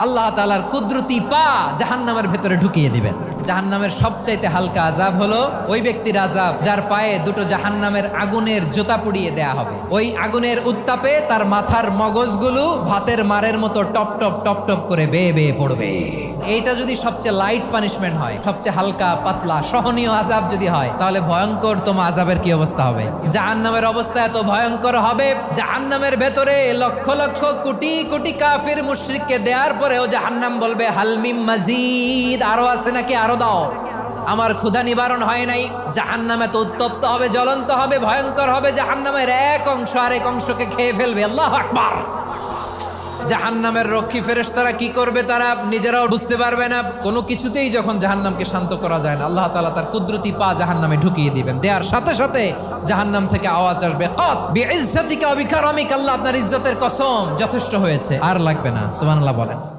আল্লাহ তাআলার কুদরতি পা জাহান্নামের ভেতরে ঢুকিয়ে দিবেন। জাহান্নামের সবচাইতে হালকা আযাব হলো ওই ব্যক্তির আযাব যার পায়ে দুটো জাহান্নামের আগুনের জুতা পুড়িয়ে দেয়া হবে। ওই আগুনের উত্তাপে তার মাথার মগজগুলো ভাতের মারের মতো টপ টপ টপ টপ করে বেয়ে বেয়ে পড়বে। এইটা যদি সবচেয়ে লাইট পানিশমেন্ট হয়, সবচেয়ে হালকা পাতলা সহনীয় আযাব যদি হয়, তাহলে ভয়ঙ্কর তোমার আযাবের কি অবস্থা হবে? জাহান্নামের অবস্থা এত ভয়ঙ্কর হবে, জাহান্নামের ভেতরে লক্ষ লক্ষ কোটি কোটি কাফির মুশরিককে দেওয়ার পরেও জাহান্নাম বলবে হালমিম মাজিদ, আরো আছে নাকি, আরো দাও, আমার ক্ষুধা নিবারণ হয় নাই। জাহান্নামে তো উত্তপ্ত হবে, জ্বলন্ত হবে, ভয়ঙ্কর হবে। জাহান্নামের এক অংশ আরেক অংশকে খেয়ে ফেলবে। আল্লাহু আকবার। জাহান্নামের রক্ষী ফেরেশতারা কি করবে তারা নিজেরাও বুঝতে পারবে না। কোনো কিছুতেই যখন জাহান্নামকে শান্ত করা যায় না, আল্লাহ তাআলা তার কুদরতি পা জাহান্নামে ঢুকিয়ে দিবেন। দেওয়ার সাথে সাথে জাহান্নাম থেকে আওয়াজ আসবে, কাত বিইজ্জাতিকা ওয়া বিকারামিকা, আল্লাহ আপনার ইজ্জতের কসম, যথেষ্ট হয়েছে, আর লাগবে না। সুবহানাল্লাহ বলেন।